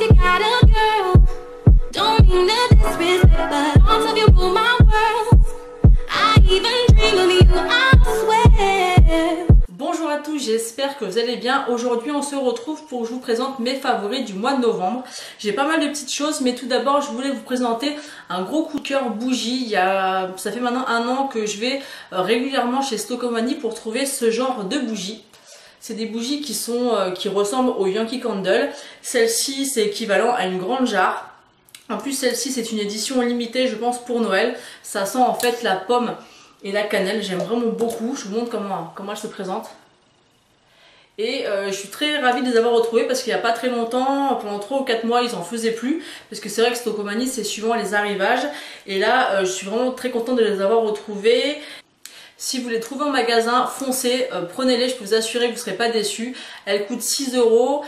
you got a girl. Don't mean to disrespect, but all of you rule my world. I even dream of you, I swear. Bonjour à tous, j'espère que vous allez bien. Aujourd'hui on se retrouve pour que je vous présente mes favoris du mois de novembre. J'ai pas mal de petites choses, mais tout d'abord je voulais vous présenter un gros coup de cœur bougie. Ça fait maintenant 1 an que je vais régulièrement chez Stockomanie pour trouver ce genre de bougies. C'est des bougies qui ressemblent au Yankee Candle. Celle-ci c'est équivalent à une grande jarre. En plus celle-ci c'est une édition limitée, je pense, pour Noël. Ça sent en fait la pomme et la cannelle, j'aime vraiment beaucoup. Je vous montre comment elle se présente. Et je suis très ravie de les avoir retrouvés parce qu'il n'y a pas très longtemps, pendant 3 ou 4 mois, ils en faisaient plus. Parce que c'est vrai que Stockomanie, c'est suivant les arrivages. Et là, je suis vraiment très contente de les avoir retrouvés. Si vous les trouvez en magasin, foncez, prenez-les, je peux vous assurer que vous ne serez pas déçus. Elles coûtent 6 €,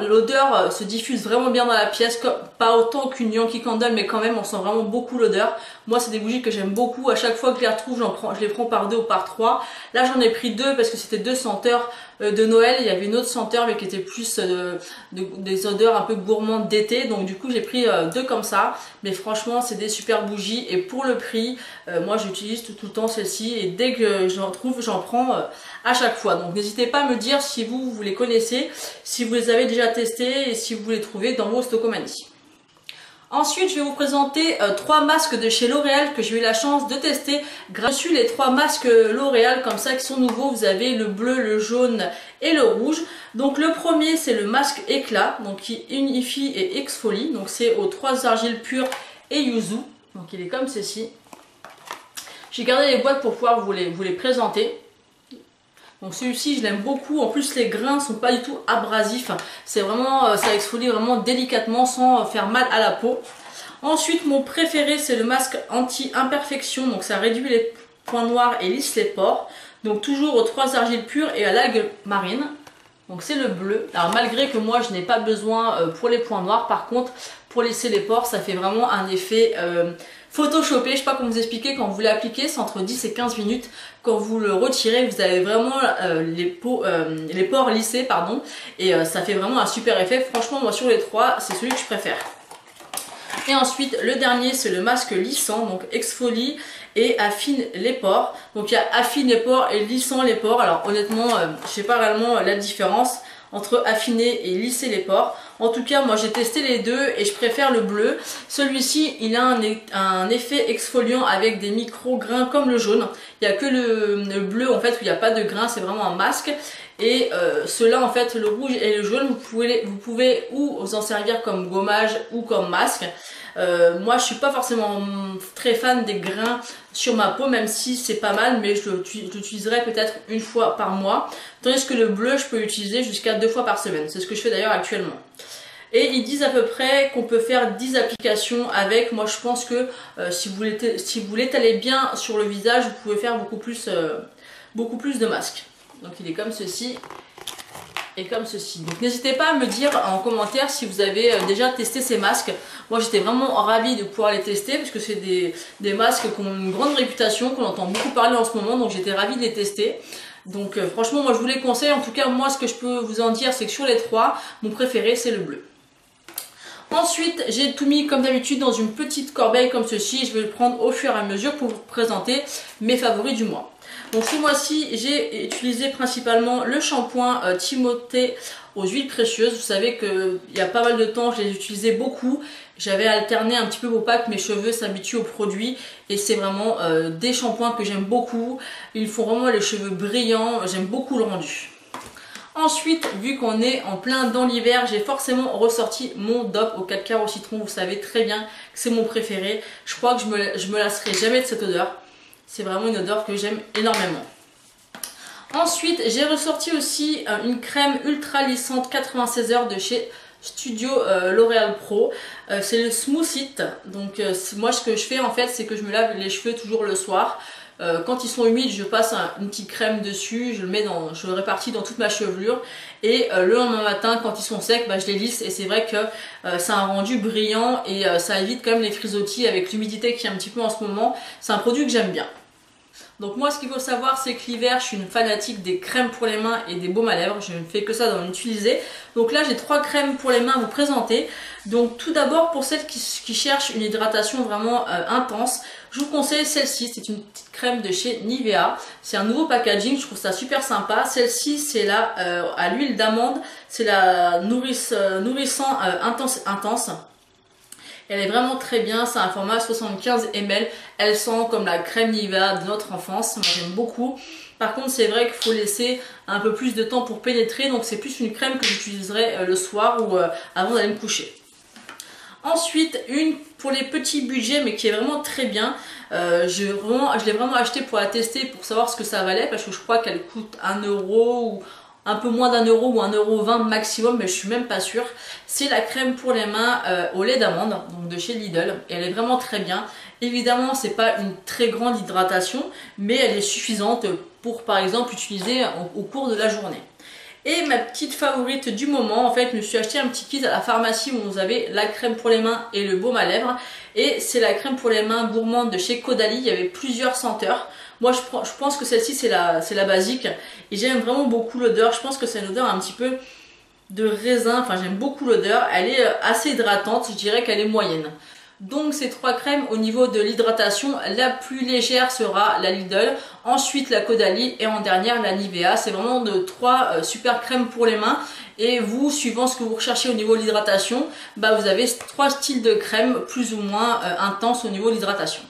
l'odeur se diffuse vraiment bien dans la pièce, pas autant qu'une Yankee Candle, mais quand même on sent vraiment beaucoup l'odeur. Moi c'est des bougies que j'aime beaucoup, à chaque fois que je les retrouve, je les prends par 2 ou par 3. Là j'en ai pris 2 parce que c'était 2 senteurs de Noël, il y avait une autre senteur mais qui était plus des odeurs un peu gourmandes d'été, donc du coup j'ai pris 2 comme ça. Mais franchement c'est des super bougies et pour le prix, moi j'utilise tout le temps celle-ci et dès que j'en trouve j'en prends à chaque fois. Donc n'hésitez pas à me dire si vous les connaissez, si vous les avez déjà testés et si vous les trouvez dans vos Stockomanie. Ensuite, je vais vous présenter 3 masques de chez L'Oréal que j'ai eu la chance de tester. Grâce les 3 masques L'Oréal comme ça qui sont nouveaux. Vous avez le bleu, le jaune et le rouge. Donc le premier c'est le masque éclat, donc qui unifie et exfolie. Donc c'est aux 3 argiles pures et yuzu. Donc il est comme ceci. J'ai gardé les boîtes pour pouvoir vous les présenter. Donc celui-ci je l'aime beaucoup, en plus les grains sont pas du tout abrasifs, c'est vraiment, ça exfolie vraiment délicatement sans faire mal à la peau. Ensuite mon préféré c'est le masque anti-imperfection, donc ça réduit les points noirs et lisse les pores. Donc toujours aux 3 argiles pures et à l'algue marine. Donc c'est le bleu. Alors malgré que moi je n'ai pas besoin pour les points noirs, par contre pour lisser les pores ça fait vraiment un effet photoshopé. Je sais pas comment vous expliquer, quand vous l'appliquez c'est entre 10 et 15 minutes. Quand vous le retirez vous avez vraiment les pores lissés pardon, et ça fait vraiment un super effet. Franchement moi sur les 3 c'est celui que je préfère. Et ensuite le dernier c'est le masque lissant, donc exfolie et affine les pores. Donc il y a affine les pores et lissant les pores. Alors honnêtement je sais pas réellement la différence entre affiner et lisser les pores. En tout cas moi j'ai testé les deux et je préfère le bleu. Celui-ci il a un effet exfoliant avec des micro grains comme le jaune. Il n'y a que le bleu en fait où il n'y a pas de grains, c'est vraiment un masque. Et ceux-là en fait, le rouge et le jaune, vous pouvez ou vous en servir comme gommage ou comme masque. Moi je suis pas forcément très fan des grains sur ma peau, même si c'est pas mal, mais je l'utiliserai peut-être 1 fois par mois. Tandis que le bleu je peux l'utiliser jusqu'à 2 fois par semaine, c'est ce que je fais d'ailleurs actuellement. Et ils disent à peu près qu'on peut faire 10 applications avec. Moi je pense que si vous l'étalez bien sur le visage, vous pouvez faire beaucoup plus de masques. Donc il est comme ceci et comme ceci. Donc n'hésitez pas à me dire en commentaire si vous avez déjà testé ces masques. Moi j'étais vraiment ravie de pouvoir les tester parce que c'est des masques qui ont une grande réputation, qu'on entend beaucoup parler en ce moment, donc j'étais ravie de les tester. Donc franchement moi je vous les conseille. En tout cas moi ce que je peux vous en dire c'est que sur les 3, mon préféré c'est le bleu. Ensuite j'ai tout mis comme d'habitude dans une petite corbeille comme ceci. Je vais le prendre au fur et à mesure pour vous présenter mes favoris du mois. Donc ce mois-ci j'ai utilisé principalement le shampoing Timothée aux huiles précieuses. Vous savez qu'il y a pas mal de temps je les utilisais beaucoup. J'avais alterné un petit peu pour pas que mes cheveux s'habituent aux produits. Et c'est vraiment des shampoings que j'aime beaucoup. Ils font vraiment les cheveux brillants. J'aime beaucoup le rendu. Ensuite, vu qu'on est en plein dans l'hiver, j'ai forcément ressorti mon DOP au 4 quarts au citron. Vous savez très bien que c'est mon préféré. Je crois que je me lasserai jamais de cette odeur. C'est vraiment une odeur que j'aime énormément. Ensuite, j'ai ressorti aussi une crème ultra lissante 96 heures de chez Studio L'Oréal Pro. C'est le Smooth It. Donc moi ce que je fais en fait c'est que je me lave les cheveux toujours le soir. Quand ils sont humides je passe une petite crème dessus, je le répartis dans toute ma chevelure et le lendemain matin quand ils sont secs je les lisse et c'est vrai que ça a un rendu brillant et ça évite quand même les frisottis avec l'humidité qui est un petit peu en ce moment. C'est un produit que j'aime bien. Donc moi ce qu'il faut savoir c'est que l'hiver je suis une fanatique des crèmes pour les mains et des baumes à lèvres, je ne fais que ça d'en utiliser. Donc là j'ai 3 crèmes pour les mains à vous présenter. Donc tout d'abord pour celles qui cherchent une hydratation vraiment intense, je vous conseille celle-ci, c'est une petite crème de chez Nivea. C'est un nouveau packaging, je trouve ça super sympa. Celle-ci c'est la à l'huile d'amande, c'est la nourrissant intense. Elle est vraiment très bien, c'est un format 75 ml, elle sent comme la crème Nivea de notre enfance, moi j'aime beaucoup. Par contre c'est vrai qu'il faut laisser un peu plus de temps pour pénétrer, donc c'est plus une crème que j'utiliserai le soir ou avant d'aller me coucher. Ensuite, une pour les petits budgets mais qui est vraiment très bien. Je l'ai vraiment acheté pour la tester, pour savoir ce que ça valait, parce que je crois qu'elle coûte 1 euro ou un peu moins d'1 euro ou 1,20 € maximum, mais je suis même pas sûre. C'est la crème pour les mains au lait d'amande, donc de chez Lidl. Et elle est vraiment très bien. Évidemment, c'est pas une très grande hydratation, mais elle est suffisante pour par exemple utiliser au cours de la journée. Et ma petite favorite du moment, en fait, je me suis acheté un petit kit à la pharmacie où vous avez la crème pour les mains et le baume à lèvres. Et c'est la crème pour les mains gourmande de chez Caudalie. Il y avait plusieurs senteurs. Moi, je pense que celle-ci, c'est la basique. Et j'aime vraiment beaucoup l'odeur. Je pense que c'est une odeur un petit peu de raisin. Enfin, j'aime beaucoup l'odeur. Elle est assez hydratante. Je dirais qu'elle est moyenne. Donc ces 3 crèmes au niveau de l'hydratation, la plus légère sera la Lidl, ensuite la Caudalie et en dernière la Nivea. C'est vraiment de 3 super crèmes pour les mains. Et vous, suivant ce que vous recherchez au niveau de l'hydratation, bah vous avez 3 styles de crèmes plus ou moins intenses au niveau de l'hydratation.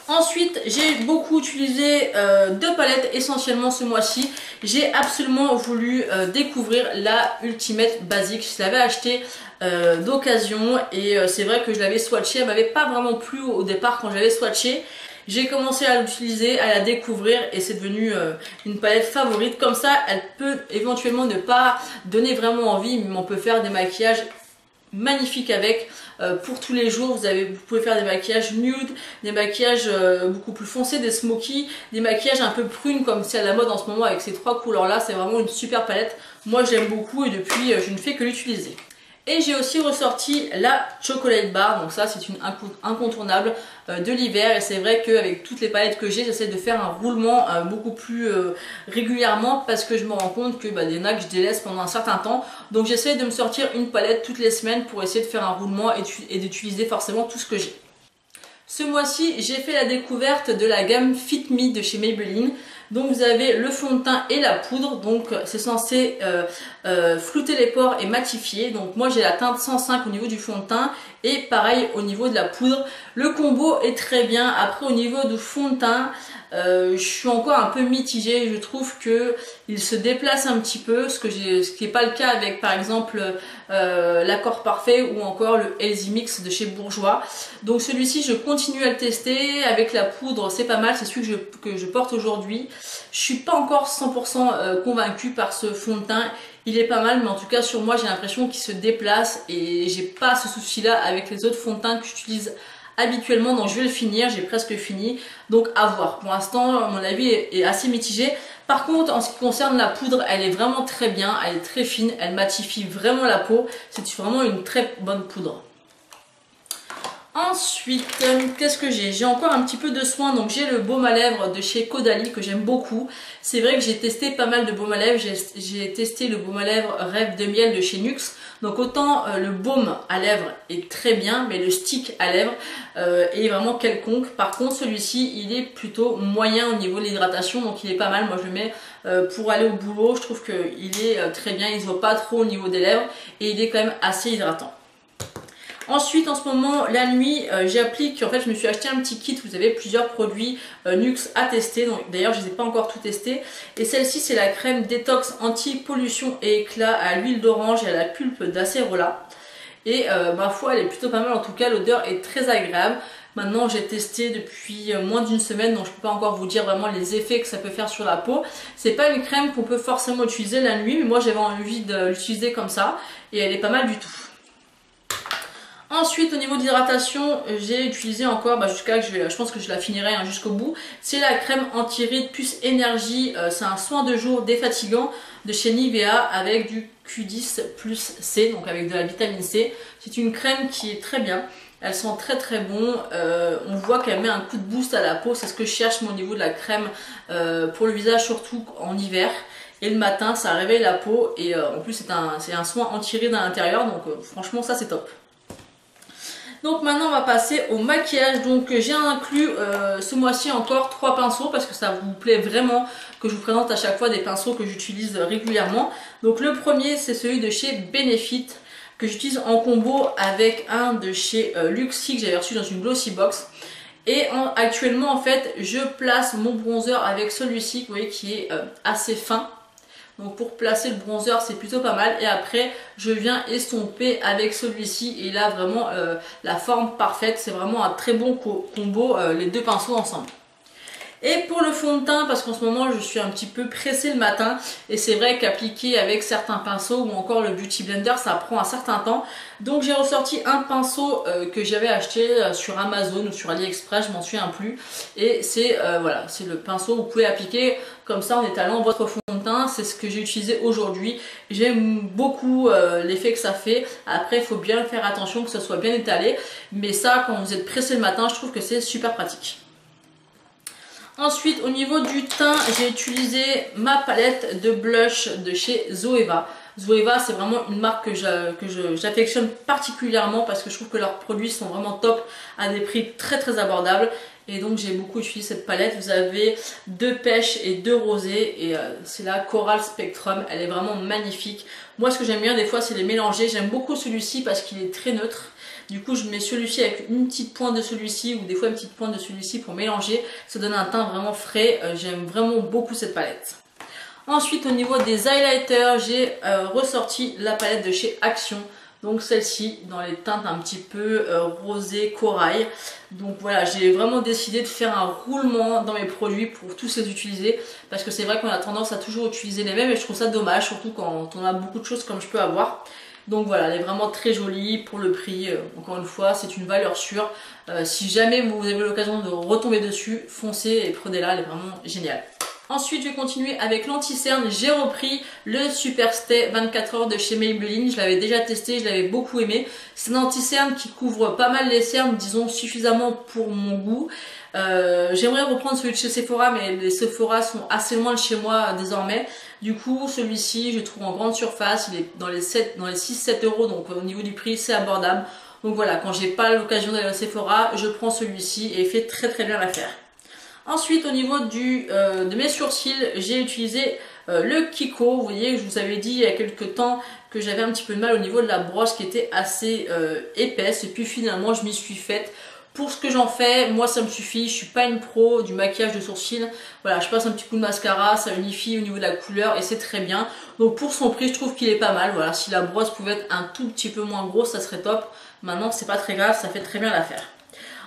Ensuite, j'ai beaucoup utilisé 2 palettes essentiellement ce mois-ci. J'ai absolument voulu découvrir la Ultimate Basic. Je l'avais acheté d'occasion et c'est vrai que je l'avais swatché. Elle m'avait pas vraiment plu au départ quand je l'avais swatché. J'ai commencé à l'utiliser, à la découvrir et c'est devenu une palette favorite. Comme ça, elle peut éventuellement ne pas donner vraiment envie, mais on peut faire des maquillages magnifiques avec. Pour tous les jours, vous pouvez faire des maquillages nude, des maquillages beaucoup plus foncés, des smoky, des maquillages un peu prunes comme c'est à la mode en ce moment avec ces 3 couleurs là. C'est vraiment une super palette. Moi j'aime beaucoup et depuis je ne fais que l'utiliser. Et j'ai aussi ressorti la Chocolate Bar, donc ça c'est une incontournable de l'hiver. Et c'est vrai qu'avec toutes les palettes que j'ai, j'essaie de faire un roulement beaucoup plus régulièrement parce que je me rends compte que il y en a que je délaisse pendant un certain temps. Donc j'essaie de me sortir une palette toutes les semaines pour essayer de faire un roulement et d'utiliser forcément tout ce que j'ai. Ce mois-ci, j'ai fait la découverte de la gamme Fit Me de chez Maybelline. Donc vous avez le fond de teint et la poudre, donc c'est censé flouter les pores et matifier. Donc moi j'ai la teinte 105 au niveau du fond de teint et pareil au niveau de la poudre. Le combo est très bien. Après au niveau du fond de teint, je suis encore un peu mitigée. Je trouve que il se déplace un petit peu, ce qui n'est pas le cas avec par exemple l'Accord Parfait ou encore le Healthy Mix de chez Bourjois. Donc celui-ci je continue à le tester. Avec la poudre c'est pas mal, c'est celui que je porte aujourd'hui. Je suis pas encore 100% convaincue par ce fond de teint. Il est pas mal, mais en tout cas sur moi j'ai l'impression qu'il se déplace et j'ai pas ce souci là avec les autres fonds de teint que j'utilise habituellement. Donc je vais le finir, j'ai presque fini, donc à voir. Pour l'instant mon avis est assez mitigé. Par contre en ce qui concerne la poudre, elle est vraiment très bien, elle est très fine, elle matifie vraiment la peau. C'est vraiment une très bonne poudre. Ensuite, qu'est-ce que j'ai? J'ai encore un petit peu de soin, donc j'ai le baume à lèvres de chez Caudalie que j'aime beaucoup. C'est vrai que j'ai testé pas mal de baume à lèvres, j'ai testé le baume à lèvres Rêve de miel de chez Nuxe. Donc autant le baume à lèvres est très bien, mais le stick à lèvres est vraiment quelconque. Par contre celui-ci il est plutôt moyen au niveau de l'hydratation, donc il est pas mal. Moi je le mets pour aller au boulot, je trouve qu'il est très bien, il se voit pas trop au niveau des lèvres et il est quand même assez hydratant. Ensuite, en ce moment, la nuit, j'applique, en fait, je me suis acheté un petit kit, vous avez plusieurs produits Nuxe à tester. D'ailleurs, je ne les ai pas encore tout testés. Et celle-ci, c'est la crème détox anti-pollution et éclat à l'huile d'orange et à la pulpe d'acérola. Et ma foi, elle est plutôt pas mal, en tout cas, l'odeur est très agréable. Maintenant, j'ai testé depuis moins d'une semaine, donc je ne peux pas encore vous dire vraiment les effets que ça peut faire sur la peau. C'est pas une crème qu'on peut forcément utiliser la nuit, mais moi, j'avais envie de l'utiliser comme ça. Et elle est pas mal du tout. Ensuite au niveau d'hydratation, j'ai utilisé encore jusqu'à je pense que je la finirai jusqu'au bout. C'est la crème anti-rides plus énergie, c'est un soin de jour défatigant. de chez Nivea avec du Q10 plus C, donc avec de la vitamine C. C'est une crème qui est très bien. Elle sent très très bon, on voit qu'elle met un coup de boost à la peau, c'est ce que je cherche moi, au niveau de la crème pour le visage, surtout en hiver. Et le matin ça réveille la peau et en plus c'est un soin anti-rides à l'intérieur, donc franchement ça c'est top. Donc maintenant on va passer au maquillage. Donc j'ai inclus ce mois-ci encore 3 pinceaux parce que ça vous plaît vraiment que je vous présente à chaque fois des pinceaux que j'utilise régulièrement. Donc le premier c'est celui de chez Benefit que j'utilise en combo avec un de chez Luxie que j'avais reçu dans une glossy box. Et actuellement en fait je place mon bronzer avec celui-ci, vous voyez, qui est assez fin. Donc pour placer le bronzer c'est plutôt pas mal. Et après je viens estomper avec celui-ci et là vraiment la forme parfaite. C'est vraiment un très bon combo les deux pinceaux ensemble. Et pour le fond de teint, parce qu'en ce moment je suis un petit peu pressée le matin et c'est vrai qu'appliquer avec certains pinceaux ou encore le Beauty Blender ça prend un certain temps. Donc j'ai ressorti un pinceau que j'avais acheté sur Amazon ou sur AliExpress, je m'en souviens plus. Et c'est voilà, c'est le pinceau, vous pouvez appliquer comme ça en étalant votre fond de teint. C'est ce que j'ai utilisé aujourd'hui. J'aime beaucoup l'effet que ça fait. Après il faut bien faire attention que ça soit bien étalé. Mais ça, quand vous êtes pressé le matin, je trouve que c'est super pratique. Ensuite, au niveau du teint, j'ai utilisé ma palette de blush de chez Zoeva. Zoeva, c'est vraiment une marque que j'affectionne particulièrement parce que je trouve que leurs produits sont vraiment top à des prix très très abordables. Et donc j'ai beaucoup utilisé cette palette. Vous avez 2 pêches et 2 rosés et c'est la Coral Spectrum. Elle est vraiment magnifique. Moi, ce que j'aime bien des fois, c'est les mélanger. J'aime beaucoup celui-ci parce qu'il est très neutre. Du coup, je mets celui-ci avec une petite pointe de celui-ci ou des fois une petite pointe de celui-ci pour mélanger. Ça donne un teint vraiment frais. J'aime vraiment beaucoup cette palette. Ensuite, au niveau des highlighters, j'ai ressorti la palette de chez Action. Donc celle-ci, dans les teintes un petit peu rosé corail. Donc voilà, j'ai vraiment décidé de faire un roulement dans mes produits pour tous les utiliser. Parce que c'est vrai qu'on a tendance à toujours utiliser les mêmes et je trouve ça dommage, surtout quand on a beaucoup de choses comme je peux avoir. Donc voilà, elle est vraiment très jolie pour le prix. Encore une fois, c'est une valeur sûre. Si jamais vous avez l'occasion de retomber dessus, foncez et prenez-la, elle est vraiment géniale. Ensuite, je vais continuer avec l'anti-cerne. J'ai repris le Super Stay 24 heures de chez Maybelline. Je l'avais déjà testé, je l'avais beaucoup aimé. C'est un anti-cerne qui couvre pas mal les cernes, disons suffisamment pour mon goût. J'aimerais reprendre celui de chez Sephora, mais les Sephora sont assez loin de chez moi désormais. Du coup, celui-ci, je le trouve en grande surface. Il est dans les 6-7 euros, donc au niveau du prix, c'est abordable. Donc voilà, quand j'ai pas l'occasion d'aller au Sephora, je prends celui-ci et il fait très très bien l'affaire. Ensuite, au niveau de mes sourcils, j'ai utilisé le Kiko. Vous voyez, je vous avais dit il y a quelques temps que j'avais un petit peu de mal au niveau de la brosse qui était assez épaisse. Et puis finalement, je m'y suis faite. Pour ce que j'en fais, moi ça me suffit. Je suis pas une pro du maquillage de sourcils. Voilà, je passe un petit coup de mascara, ça unifie au niveau de la couleur et c'est très bien. Donc pour son prix, je trouve qu'il est pas mal. Voilà, si la brosse pouvait être un tout petit peu moins grosse, ça serait top. Maintenant, c'est pas très grave, ça fait très bien l'affaire.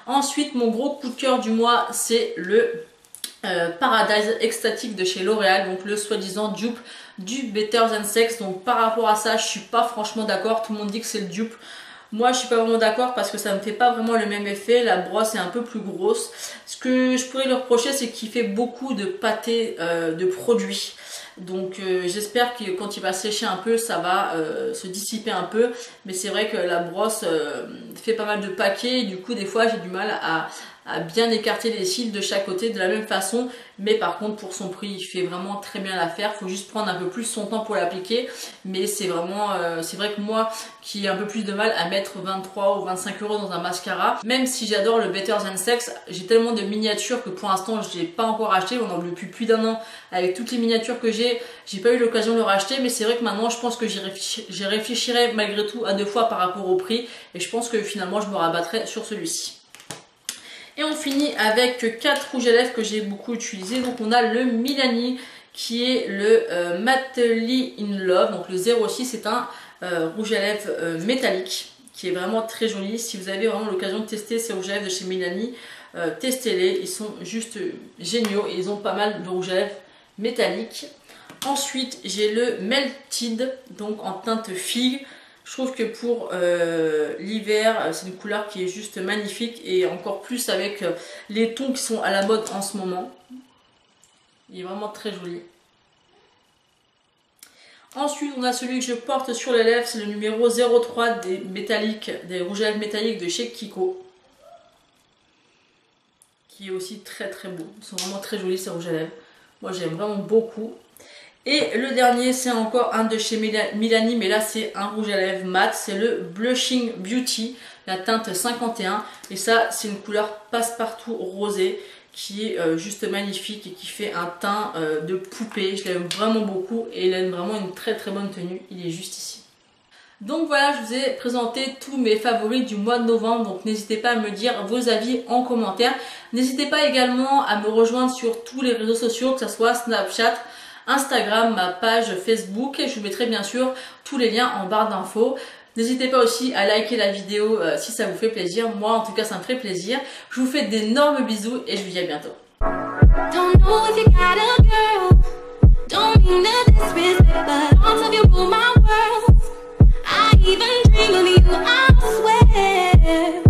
Ensuite, mon gros coup de cœur du mois, c'est le Paradise Extatique de chez L'Oréal, donc le soi-disant dupe du Better Than Sex. Donc par rapport à ça, je suis pas franchement d'accord. Tout le monde dit que c'est le dupe. Moi, je suis pas vraiment d'accord parce que ça me fait pas vraiment le même effet. La brosse est un peu plus grosse. Ce que je pourrais lui reprocher, c'est qu'il fait beaucoup de pâté de produits. Donc j'espère que quand il va sécher un peu, ça va se dissiper un peu. Mais c'est vrai que la brosse fait pas mal de paquets. Et du coup, des fois, j'ai du mal à bien écarter les cils de chaque côté de la même façon. Mais par contre, pour son prix, il fait vraiment très bien l'affaire. Il faut juste prendre un peu plus son temps pour l'appliquer. Mais c'est vraiment, c'est vrai que moi, qui ai un peu plus de mal à mettre 23 ou 25 euros dans un mascara, même si j'adore le Better Than Sex, j'ai tellement de miniatures que pour l'instant, je n'ai pas encore acheté. On en a depuis plus d'1 an avec toutes les miniatures que j'ai pas eu l'occasion de le racheter. Mais c'est vrai que maintenant, je pense que j'y réfléchirai malgré tout à 2 fois par rapport au prix. Et je pense que finalement, je me rabattrai sur celui-ci. Et on finit avec 4 rouges à lèvres que j'ai beaucoup utilisé. Donc on a le Milani qui est le Madly in Love. Donc le 06, c'est un rouge à lèvres métallique qui est vraiment très joli. Si vous avez vraiment l'occasion de tester ces rouges à lèvres de chez Milani, testez-les. Ils sont juste géniaux et ils ont pas mal de rouges à lèvres métalliques. Ensuite, j'ai le Melted, donc en teinte figue. Je trouve que pour l'hiver, c'est une couleur qui est juste magnifique et encore plus avec les tons qui sont à la mode en ce moment. Il est vraiment très joli. Ensuite, on a celui que je porte sur les lèvres, c'est le numéro 03 des rouges à lèvres métalliques de chez Kiko. Qui est aussi très très beau. Ils sont vraiment très jolis ces rouges à lèvres. Moi j'aime vraiment beaucoup. Et le dernier, c'est encore un de chez Milani, mais là c'est un rouge à lèvres mat. C'est le Blushing Beauty, la teinte 51. Et ça, c'est une couleur passe-partout rosé qui est juste magnifique et qui fait un teint de poupée. Je l'aime vraiment beaucoup et il a vraiment une très très bonne tenue. Il est juste ici. Donc voilà, je vous ai présenté tous mes favoris du mois de novembre. Donc n'hésitez pas à me dire vos avis en commentaire. N'hésitez pas également à me rejoindre sur tous les réseaux sociaux, que ce soit Snapchat, Instagram, ma page Facebook. Et je vous mettrai bien sûr tous les liens en barre d'infos. N'hésitez pas aussi à liker la vidéo si ça vous fait plaisir. Moi en tout cas ça me ferait plaisir. Je vous fais d'énormes bisous et je vous dis à bientôt. Don't know if you got a girl. Don't mean to disrespect, but all of you rule my world. I even dream of you, I swear.